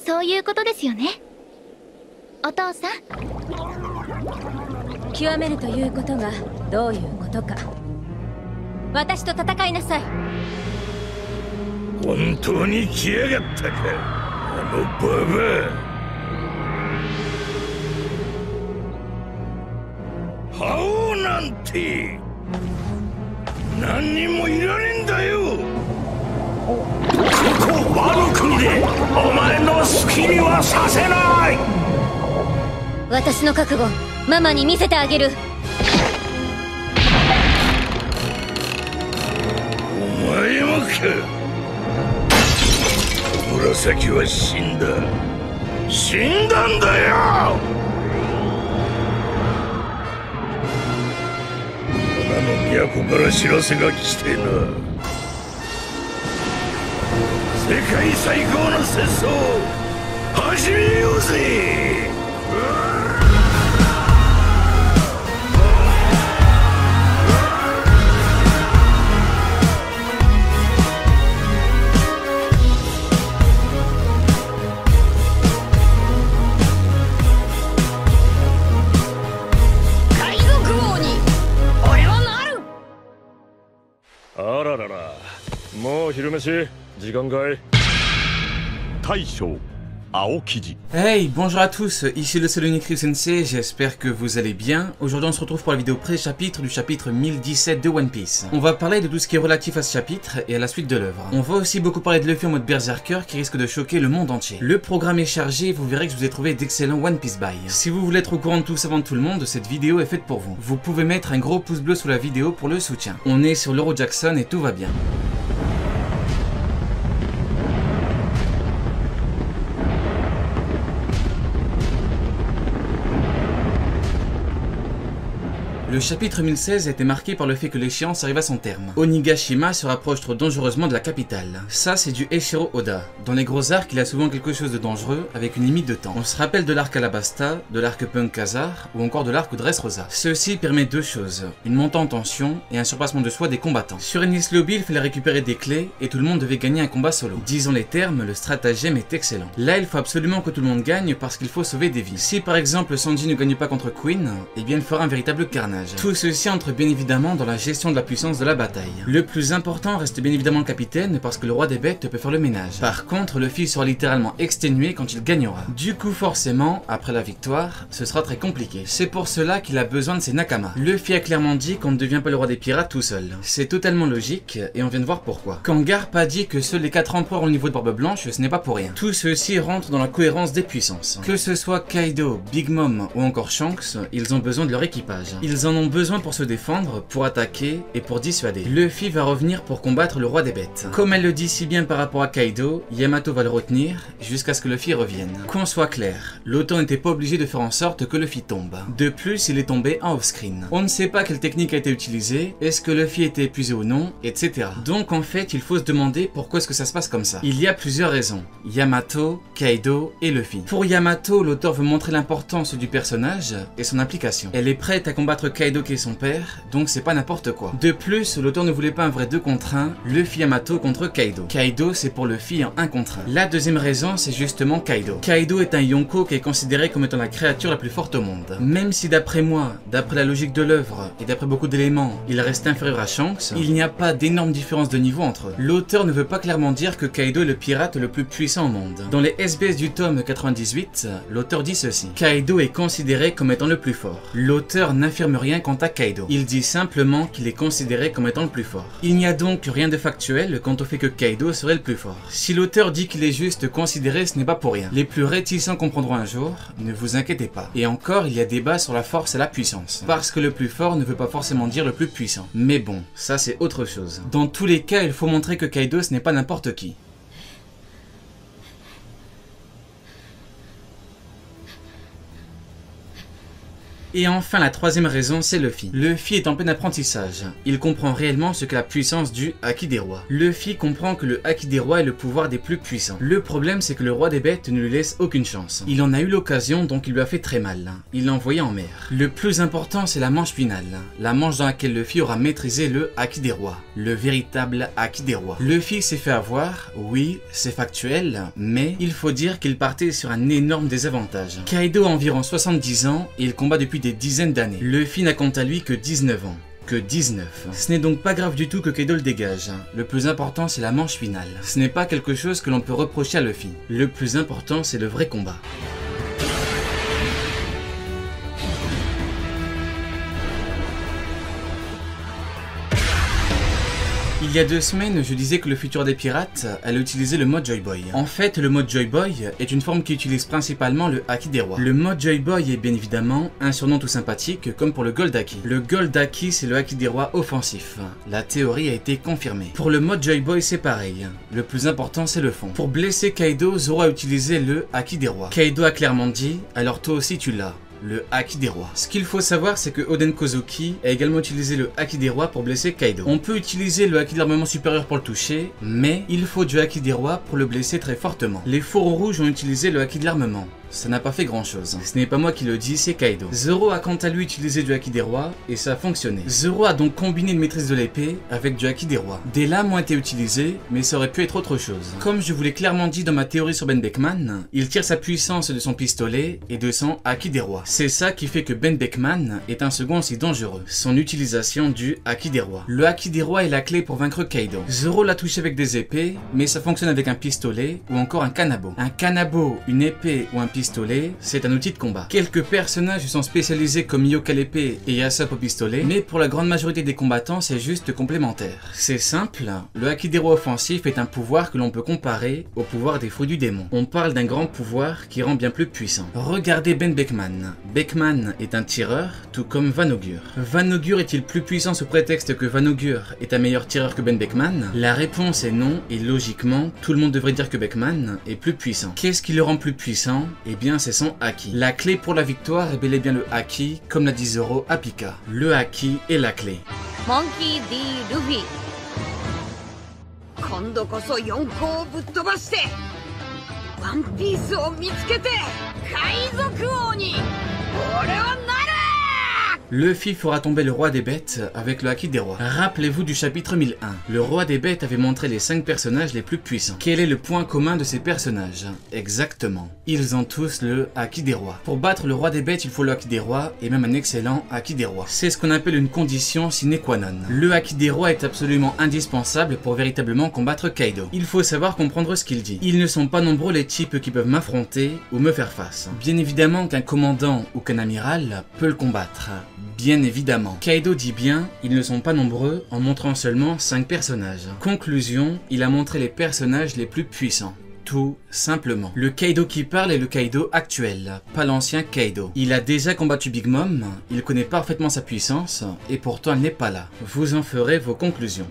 そういうことですよね、お父さん。極めるということがどういうことか。私と戦いなさい。本当に来やがったか、あのババア。覇王なんて何にもいらねえんだよ。ここワノ国でお前の好きにはさせない。私の覚悟、ママに見せてあげる。お前もか。紫は死んだ。死んだんだよ。花の都から知らせが来てな。世界最高の戦争始めようぜ。あららら、もう昼飯時間かい。大将青生地。Hey, bonjour à tous, ici le Salonic Sensei, j'espère que vous allez bien. Aujourd'hui on se retrouve pour la vidéo pré-chapitre du chapitre 1017 de One Piece. On va parler de tout ce qui est relatif à ce chapitre et à la suite de l'œuvre. On va aussi beaucoup parler de Luffy en mode berserker qui risque de choquer le monde entier. Le programme est chargé et vous verrez que je vous ai trouvé d'excellents One Piece buy. Si vous voulez être au courant de tout ça avant tout le monde, cette vidéo est faite pour vous. Vous pouvez mettre un gros pouce bleu sous la vidéo pour le soutien. On est sur l'Euro Jackson et tout va bien. Le chapitre 1016 a été marqué par le fait que l'échéance arrive à son terme. Onigashima se rapproche trop dangereusement de la capitale. Ça, c'est du Eiichiro Oda. Dans les gros arcs, il a souvent quelque chose de dangereux avec une limite de temps. On se rappelle de l'arc Alabasta, de l'arc Punk Hazard ou encore de l'arc Dressrosa. Ceci permet deux choses, une montée en tension et un surpassement de soi des combattants. Sur Enies Lobby, il fallait récupérer des clés et tout le monde devait gagner un combat solo. Disons les termes, le stratagème est excellent. Là, il faut absolument que tout le monde gagne parce qu'il faut sauver des vies. Si par exemple Sanji ne gagne pas contre Queen, eh bien il fera un véritable carnage. Tout ceci entre bien évidemment dans la gestion de la puissance de la bataille. Le plus important reste bien évidemment le capitaine parce que le roi des bêtes peut faire le ménage. Par contre, Luffy sera littéralement exténué quand il gagnera. Du coup forcément, après la victoire, ce sera très compliqué. C'est pour cela qu'il a besoin de ses Nakama. Luffy a clairement dit qu'on ne devient pas le roi des pirates tout seul. C'est totalement logique et on vient de voir pourquoi. Quand Garp a dit que seuls les 4 empereurs au niveau de Barbe Blanche, ce n'est pas pour rien. Tout ceci rentre dans la cohérence des puissances. Que ce soit Kaido, Big Mom ou encore Shanks, ils ont besoin de leur équipage. Ils en ont besoin pour se défendre, pour attaquer et pour dissuader. Luffy va revenir pour combattre le roi des bêtes. Comme elle le dit si bien par rapport à Kaido, Yamato va le retenir jusqu'à ce que Luffy revienne. Qu'on soit clair, l'auteur n'était pas obligé de faire en sorte que Luffy tombe. De plus, il est tombé en off-screen. On ne sait pas quelle technique a été utilisée, est-ce que Luffy était épuisé ou non, etc. Donc en fait, il faut se demander pourquoi est-ce que ça se passe comme ça. Il y a plusieurs raisons. Yamato, Kaido et Luffy. Pour Yamato, l'auteur veut montrer l'importance du personnage et son implication. Elle est prête à combattre Kaido qui est son père, donc c'est pas n'importe quoi. De plus, l'auteur ne voulait pas un vrai 2 contre 1, Luffy Yamato contre Kaido. Kaido c'est pour Luffy en 1 contre 1. La deuxième raison c'est justement Kaido. Kaido est un Yonko qui est considéré comme étant la créature la plus forte au monde. Même si d'après moi, d'après la logique de l'œuvre et d'après beaucoup d'éléments, il reste inférieur à Shanks, il n'y a pas d'énorme différence de niveau entre eux. L'auteur ne veut pas clairement dire que Kaido est le pirate le plus puissant au monde. Dans les SBS du tome 98, l'auteur dit ceci. Kaido est considéré comme étant le plus fort. L'auteur n'affirme rien quant à Kaido. Il dit simplement qu'il est considéré comme étant le plus fort. Il n'y a donc rien de factuel quant au fait que Kaido serait le plus fort. Si l'auteur dit qu'il est juste considéré, ce n'est pas pour rien. Les plus réticents comprendront un jour, ne vous inquiétez pas. Et encore, il y a débat sur la force et la puissance. Parce que le plus fort ne veut pas forcément dire le plus puissant. Mais bon, ça c'est autre chose. Dans tous les cas, il faut montrer que Kaido ce n'est pas n'importe qui. Et enfin, la troisième raison, c'est Luffy. Luffy est en plein apprentissage. Il comprend réellement ce qu'est la puissance du Haki des rois. Luffy comprend que le Haki des rois est le pouvoir des plus puissants. Le problème, c'est que le roi des bêtes ne lui laisse aucune chance. Il en a eu l'occasion, donc il lui a fait très mal. Il l'a envoyé en mer. Le plus important, c'est la manche finale. La manche dans laquelle Luffy aura maîtrisé le Haki des rois. Le véritable Haki des rois. Luffy s'est fait avoir, oui, c'est factuel, mais il faut dire qu'il partait sur un énorme désavantage. Kaido a environ 70 ans et il combat depuis des dizaines d'années. Luffy n'a quant à lui que 19 ans. Que 19. Ce n'est donc pas grave du tout que Kaido le dégage. Le plus important, c'est la manche finale. Ce n'est pas quelque chose que l'on peut reprocher à Luffy. Le plus important, c'est le vrai combat. Il y a 2 semaines, je disais que le futur des pirates allait utiliser le mode Joy Boy. En fait, le mode Joy Boy est une forme qui utilise principalement le Haki des rois. Le mode Joy Boy est bien évidemment un surnom tout sympathique comme pour le Gold Haki. Le Gold Haki, c'est le Haki des rois offensif. La théorie a été confirmée. Pour le mode Joy Boy, c'est pareil. Le plus important, c'est le fond. Pour blesser Kaido, Zoro a utilisé le Haki des rois. Kaido a clairement dit, alors toi aussi tu l'as. Le Haki des rois. Ce qu'il faut savoir, c'est que Oden Kozuki a également utilisé le Haki des rois pour blesser Kaido. On peut utiliser le Haki de l'armement supérieur pour le toucher, mais il faut du Haki des rois pour le blesser très fortement. Les fourreaux rouges ont utilisé le Haki de l'armement. Ça n'a pas fait grand chose. Ce n'est pas moi qui le dis, c'est Kaido. Zoro a quant à lui utilisé du Haki des rois et ça a fonctionné. Zoro a donc combiné une maîtrise de l'épée avec du Haki des rois. Des lames ont été utilisées, mais ça aurait pu être autre chose. Comme je vous l'ai clairement dit dans ma théorie sur Ben Beckman, il tire sa puissance de son pistolet et de son Haki des rois. C'est ça qui fait que Ben Beckman est un second aussi dangereux. Son utilisation du Haki des rois. Le Haki des rois est la clé pour vaincre Kaido. Zoro l'a touché avec des épées, mais ça fonctionne avec un pistolet ou encore un kanabo. Un kanabo, une épée ou un pistolet, c'est un outil de combat. Quelques personnages sont spécialisés comme Mihawk à l'épée et Yasop au pistolet, mais pour la grande majorité des combattants, c'est juste complémentaire. C'est simple, le Haki des rois offensif est un pouvoir que l'on peut comparer au pouvoir des fruits du démon. On parle d'un grand pouvoir qui rend bien plus puissant. Regardez Ben Beckman. Beckman est un tireur, tout comme Van Augur. Van Augur est-il plus puissant sous prétexte que Van Augur est un meilleur tireur que Ben Beckman? La réponse est non, et logiquement, tout le monde devrait dire que Beckman est plus puissant. Qu'est-ce qui le rend plus puissant? Eh bien, c'est son Haki. La clé pour la victoire est bel et bien le Haki, comme l'a dit Zoro à Pika. Le Haki est la clé. Monkey D. Luffy. 今度こそ四皇をぶっ飛ばしてワンピースを見つけて海賊王に俺はなる! Luffy fera tomber le roi des bêtes avec le Haki des rois. Rappelez-vous du chapitre 1001. Le roi des bêtes avait montré les 5 personnages les plus puissants. Quel est le point commun de ces personnages? Exactement. Ils ont tous le Haki des rois. Pour battre le roi des bêtes, il faut le Haki des rois et même un excellent Haki des rois. C'est ce qu'on appelle une condition sine qua non. Le Haki des rois est absolument indispensable pour véritablement combattre Kaido. Il faut savoir comprendre ce qu'il dit. Ils ne sont pas nombreux les types qui peuvent m'affronter ou me faire face. Bien évidemment qu'un commandant ou qu'un amiral peut le combattre. Bien évidemment. Kaido dit bien, ils ne sont pas nombreux en montrant seulement 5 personnages. Conclusion, il a montré les personnages les plus puissants. Tout simplement. Le Kaido qui parle est le Kaido actuel, pas l'ancien Kaido. Il a déjà combattu Big Mom, il connaît parfaitement sa puissance, et pourtant elle n'est pas là. Vous en ferez vos conclusions.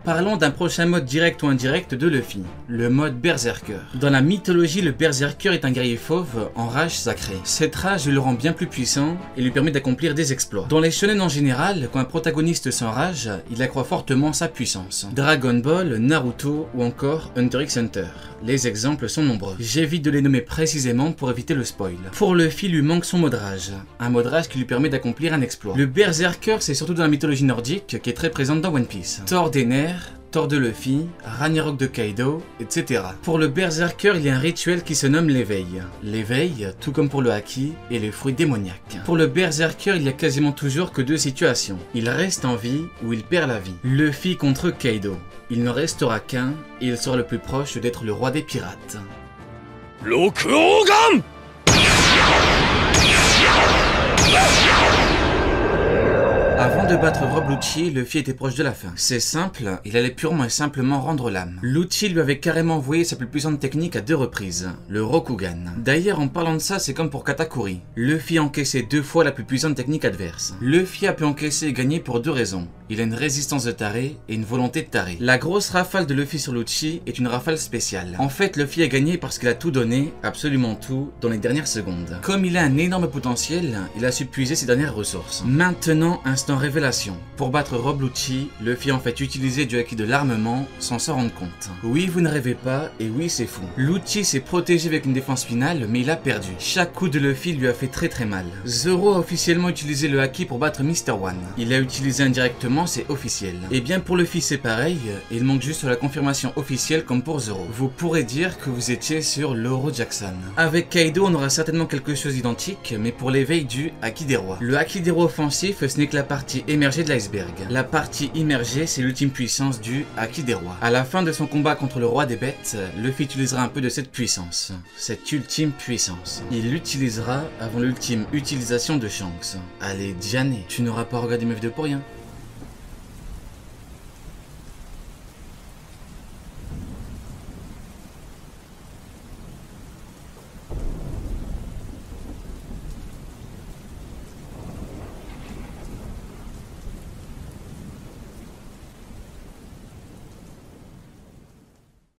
Parlons d'un prochain mode direct ou indirect de Luffy, le mode Berserker. Dans la mythologie, le Berserker est un guerrier fauve en rage sacrée. Cette rage le rend bien plus puissant et lui permet d'accomplir des exploits. Dans les shonen en général, quand un protagoniste s'enrage, il accroît fortement sa puissance. Dragon Ball, Naruto ou encore Hunter x Hunter. Les exemples sont nombreux. J'évite de les nommer précisément pour éviter le spoil. Pour Luffy, lui manque son mode rage. Un mode rage qui lui permet d'accomplir un exploit. Le Berserker, c'est surtout dans la mythologie nordique qui est très présente dans One Piece. Thor des nerfs, Thor de Luffy, Ragnarok de Kaido, etc. Pour le Berserker, il y a un rituel qui se nomme l'éveil. L'éveil, tout comme pour le Haki, est le fruit démoniaque. Pour le Berserker, il y a quasiment toujours que 2 situations. Il reste en vie ou il perd la vie. Luffy contre Kaido. Il ne restera qu'un et il sera le plus proche d'être le roi des pirates. Avant de battre Rob Lucci, Luffy était proche de la fin. C'est simple, il allait purement et simplement rendre l'âme. Lucci lui avait carrément envoyé sa plus puissante technique à 2 reprises, le Rokugan. D'ailleurs, en parlant de ça, c'est comme pour Katakuri. Luffy a encaissé 2 fois la plus puissante technique adverse. Luffy a pu encaisser et gagner pour 2 raisons. Il a une résistance de taré et une volonté de taré. La grosse rafale de Luffy sur Lucci est une rafale spéciale. En fait, Luffy a gagné parce qu'il a tout donné, absolument tout, dans les dernières secondes. Comme il a un énorme potentiel, il a su puiser ses dernières ressources. Maintenant, instant révélation. Pour battre Rob Lucci, Luffy a en fait utilisé du haki de l'armement sans s'en rendre compte. Oui, vous ne rêvez pas, et oui, c'est fou. Lucci s'est protégé avec une défense finale, mais il a perdu. Chaque coup de Luffy lui a fait très mal. Zoro a officiellement utilisé le haki pour battre Mr. One. Il l'a utilisé indirectement, c'est officiel. Et bien pour Luffy c'est pareil, il manque juste la confirmation officielle comme pour Zoro. Vous pourrez dire que vous étiez sur l'Oro Jackson. Avec Kaido on aura certainement quelque chose d'identique, mais pour l'éveil du Haki des Rois. Le Haki des Rois offensif ce n'est que la partie émergée de l'iceberg. La partie immergée c'est l'ultime puissance du Haki des Rois. À la fin de son combat contre le roi des bêtes, Luffy utilisera un peu de cette puissance. Cette ultime puissance. Il l'utilisera avant l'ultime utilisation de Shanks. Allez, Diane, tu n'auras pas regardé Meuf 2 pour rien.